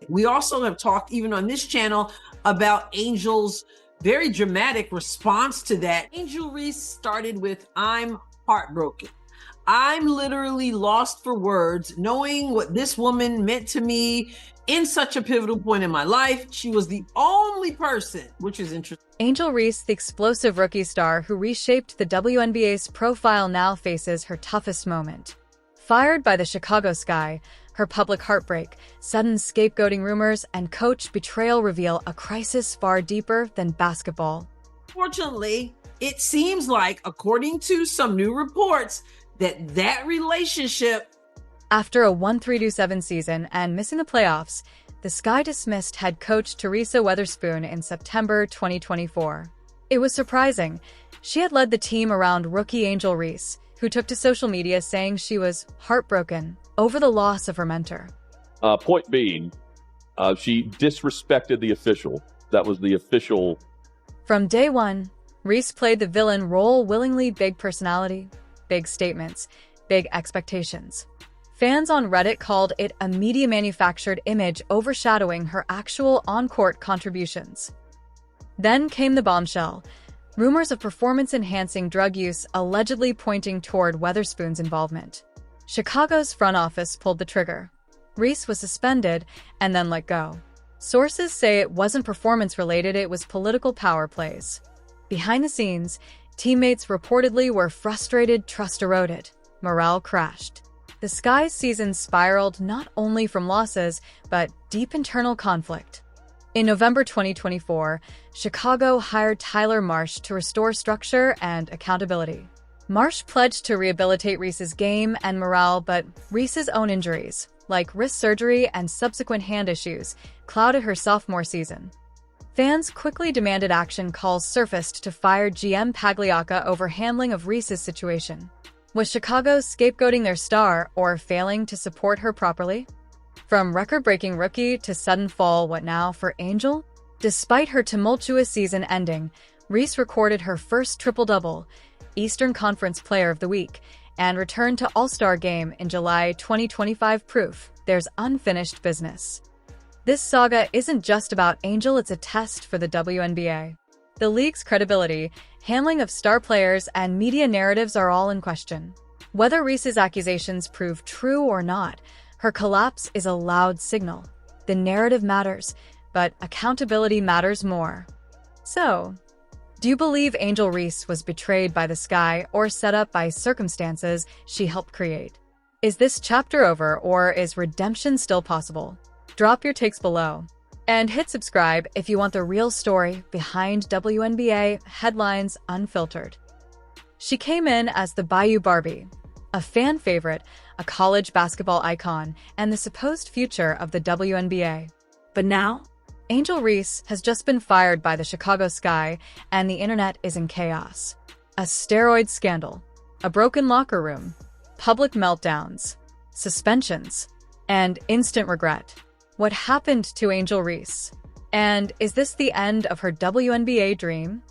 We also have talked, even on this channel, about Angel's very dramatic response to that. Angel Reese started with, "I'm heartbroken. I'm literally lost for words, knowing what this woman meant to me in such a pivotal point in my life. She was the only person," which is interesting. Angel Reese, the explosive rookie star who reshaped the WNBA's profile, now faces her toughest moment. Fired by the Chicago Sky, her public heartbreak, sudden scapegoating rumors, and coach betrayal reveal a crisis far deeper than basketball. Fortunately, it seems like, according to some new reports, that relationship... After a 1-3-7 season and missing the playoffs, the Sky dismissed head coach Teresa Weatherspoon in September 2024. It was surprising. She had led the team around rookie Angel Reese, who took to social media saying she was heartbroken over the loss of her mentor. Point being, she disrespected the official. That was the official. From day one, Reese played the villain role willingly. Big personality, big statements, big expectations. Fans on Reddit called it a media-manufactured image overshadowing her actual on-court contributions. Then came the bombshell. Rumors of performance-enhancing drug use allegedly pointing toward Weatherspoon's involvement. Chicago's front office pulled the trigger. Reese was suspended and then let go. Sources say it wasn't performance-related, it was political power plays. Behind the scenes, teammates reportedly were frustrated, trust eroded, morale crashed. The Sky's season spiraled not only from losses, but deep internal conflict. In November 2024, Chicago hired Tyler Marsh to restore structure and accountability. Marsh pledged to rehabilitate Reese's game and morale, but Reese's own injuries, like wrist surgery and subsequent hand issues, clouded her sophomore season. Fans quickly demanded action. Calls surfaced to fire GM Pagliacca over handling of Reese's situation. Was Chicago scapegoating their star or failing to support her properly? From record-breaking rookie to sudden fall, what now for Angel? Despite her tumultuous season ending, Reese recorded her first triple-double, Eastern Conference Player of the Week, and returned to All-Star Game in July 2025. Proof there's unfinished business. This saga isn't just about Angel, it's a test for the WNBA. The league's credibility, handling of star players, and media narratives are all in question. Whether Reese's accusations prove true or not, her collapse is a loud signal. The narrative matters, but accountability matters more. So, do you believe Angel Reese was betrayed by the Sky or set up by circumstances she helped create? Is this chapter over, or is redemption still possible? Drop your takes below. And hit subscribe if you want the real story behind WNBA headlines unfiltered. She came in as the Bayou Barbie, a fan favorite, a college basketball icon, and the supposed future of the WNBA. But now, Angel Reese has just been fired by the Chicago Sky, and the internet is in chaos. A steroid scandal, a broken locker room, public meltdowns, suspensions, and instant regret. What happened to Angel Reese? And is this the end of her WNBA dream?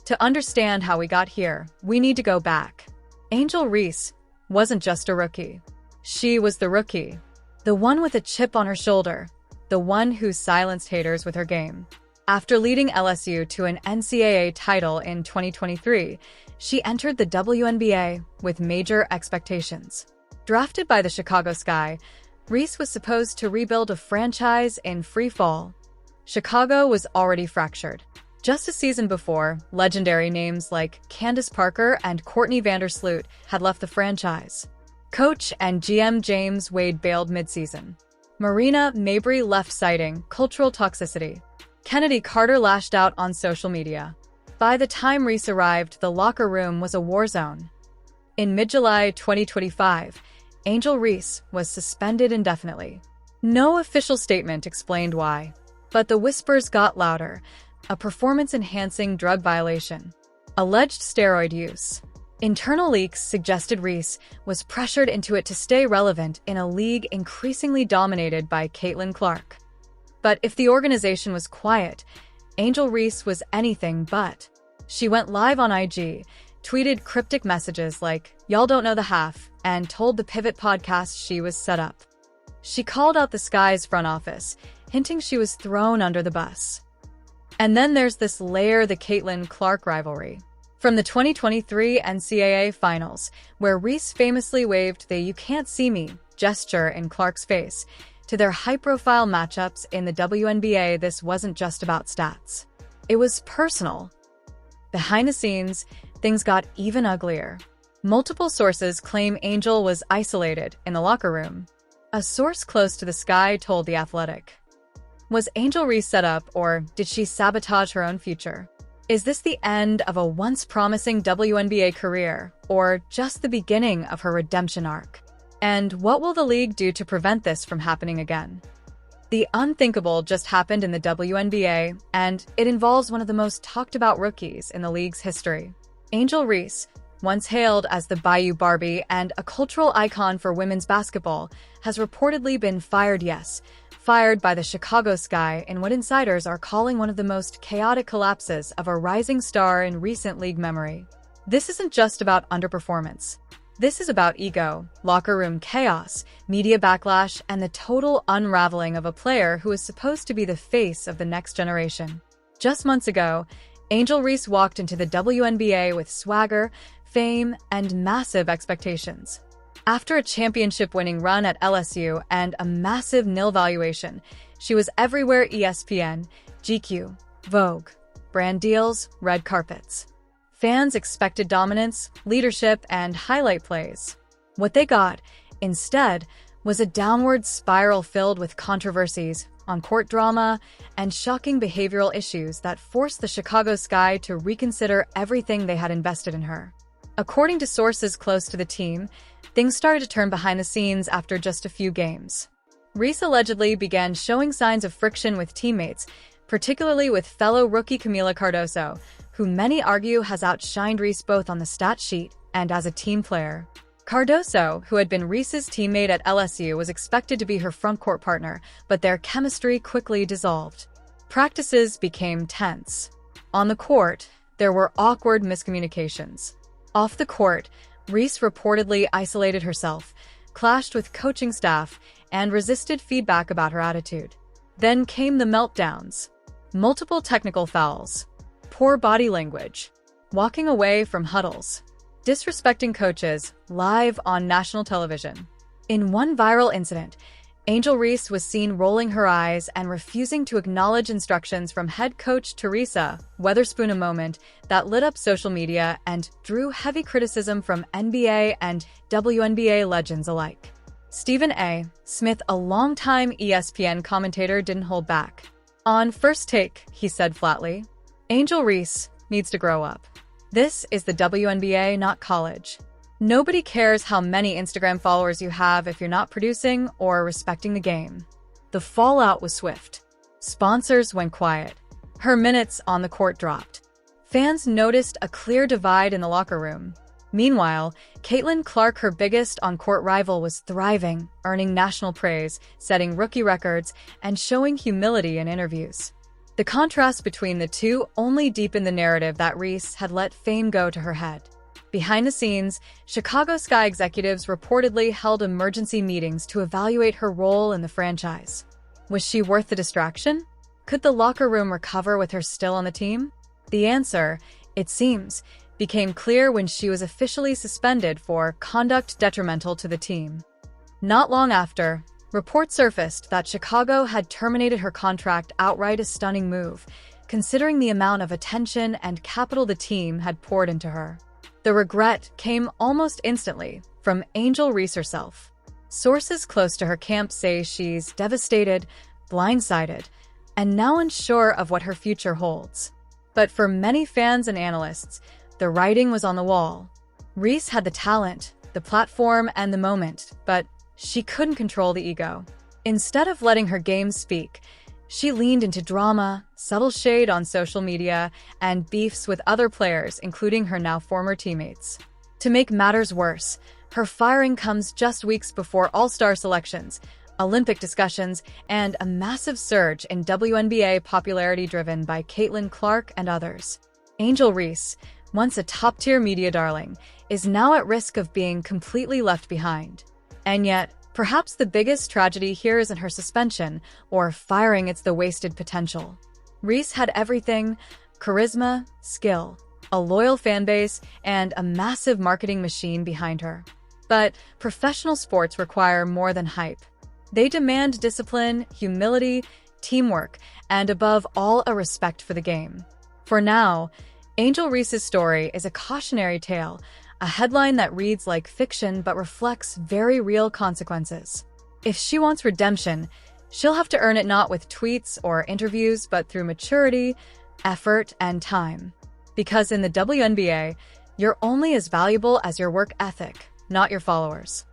To understand how we got here, we need to go back. Angel Reese wasn't just a rookie. She was the rookie. The one with a chip on her shoulder. The one who silenced haters with her game. After leading LSU to an NCAA title in 2023, she entered the WNBA with major expectations. Drafted by the Chicago Sky, Reese was supposed to rebuild a franchise in free fall. Chicago was already fractured. Just a season before, legendary names like Candace Parker and Courtney Vandersloot had left the franchise. Coach and GM James Wade bailed midseason. Marina Mabrey left citing cultural toxicity. Kennedy Carter lashed out on social media. By the time Reese arrived, the locker room was a war zone. In mid-July 2025, Angel Reese was suspended indefinitely. No official statement explained why, but the whispers got louder. A performance-enhancing drug violation. Alleged steroid use. Internal leaks suggested Reese was pressured into it to stay relevant in a league increasingly dominated by Caitlin Clark. But if the organization was quiet, Angel Reese was anything but. She went live on IG, tweeted cryptic messages like, "Y'all don't know the half," and told the Pivot podcast she was set up. She called out the Sky's front office, hinting she was thrown under the bus. And then there's this layer, the Caitlin-Clark rivalry. From the 2023 NCAA Finals, where Reese famously waved the "you can't see me" gesture in Clark's face, to their high-profile matchups in the WNBA, this wasn't just about stats. It was personal. Behind the scenes, things got even uglier. Multiple sources claim Angel was isolated in the locker room. A source close to the Sky told The Athletic. Was Angel Reese set up, or did she sabotage her own future? Is this the end of a once-promising WNBA career, or just the beginning of her redemption arc? And what will the league do to prevent this from happening again? The unthinkable just happened in the WNBA, and it involves one of the most talked-about rookies in the league's history. Angel Reese, once hailed as the Bayou Barbie and a cultural icon for women's basketball, has reportedly been fired by the Chicago Sky in what insiders are calling one of the most chaotic collapses of a rising star in recent league memory. This isn't just about underperformance. This is about ego, locker room chaos, media backlash, and the total unraveling of a player who is supposed to be the face of the next generation. Just months ago, Angel Reese walked into the WNBA with swagger, fame, and massive expectations. After a championship-winning run at LSU and a massive nil valuation, she was everywhere: ESPN, GQ, Vogue, brand deals, red carpets. Fans expected dominance, leadership, and highlight plays. What they got, instead, was a downward spiral filled with controversies, on-court drama, and shocking behavioral issues that forced the Chicago Sky to reconsider everything they had invested in her. According to sources close to the team, things started to turn behind the scenes after just a few games. Reese allegedly began showing signs of friction with teammates, particularly with fellow rookie Camila Cardoso, who many argue has outshined Reese both on the stat sheet and as a team player. Cardoso, who had been Reese's teammate at LSU, was expected to be her frontcourt partner, but their chemistry quickly dissolved. Practices became tense. On the court, there were awkward miscommunications. Off the court, Reese reportedly isolated herself, clashed with coaching staff, and resisted feedback about her attitude. Then came the meltdowns. Multiple technical fouls, poor body language, walking away from huddles, disrespecting coaches live on national television. In one viral incident, Angel Reese was seen rolling her eyes and refusing to acknowledge instructions from head coach Teresa Weatherspoon, a moment that lit up social media and drew heavy criticism from NBA and WNBA legends alike. Stephen A. Smith, a longtime ESPN commentator, didn't hold back. On First Take, he said flatly, "Angel Reese needs to grow up. This is the WNBA, not college. Nobody cares how many Instagram followers you have if you're not producing or respecting the game." The fallout was swift. Sponsors went quiet. Her minutes on the court dropped. Fans noticed a clear divide in the locker room. Meanwhile, Caitlin-Clark, her biggest on-court rival, was thriving, earning national praise, setting rookie records, and showing humility in interviews. The contrast between the two only deepened the narrative that Reese had let fame go to her head. Behind the scenes, Chicago Sky executives reportedly held emergency meetings to evaluate her role in the franchise. Was she worth the distraction? Could the locker room recover with her still on the team? The answer, it seems, became clear when she was officially suspended for conduct detrimental to the team. Not long after, reports surfaced that Chicago had terminated her contract outright, a stunning move, considering the amount of attention and capital the team had poured into her. The regret came almost instantly from Angel Reese herself. Sources close to her camp say she's devastated, blindsided, and now unsure of what her future holds. But for many fans and analysts, the writing was on the wall. Reese had the talent, the platform, and the moment, but she couldn't control the ego. Instead of letting her game speak, she leaned into drama, subtle shade on social media, and beefs with other players, including her now former teammates. To make matters worse, her firing comes just weeks before All-Star selections, Olympic discussions, and a massive surge in WNBA popularity driven by Caitlin-Clark and others. Angel Reese, once a top-tier media darling, is now at risk of being completely left behind. And yet, Perhaps the biggest tragedy here isn't her suspension or firing, it's the wasted potential. Reese had everything: charisma, skill, a loyal fan base, and a massive marketing machine behind her. But professional sports require more than hype. They demand discipline, humility, teamwork, and above all, a respect for the game. For now, Angel Reese's story is a cautionary tale, a headline that reads like fiction but reflects very real consequences. If she wants redemption, she'll have to earn it not with tweets or interviews, but through maturity, effort, and time. Because in the WNBA, you're only as valuable as your work ethic, not your followers.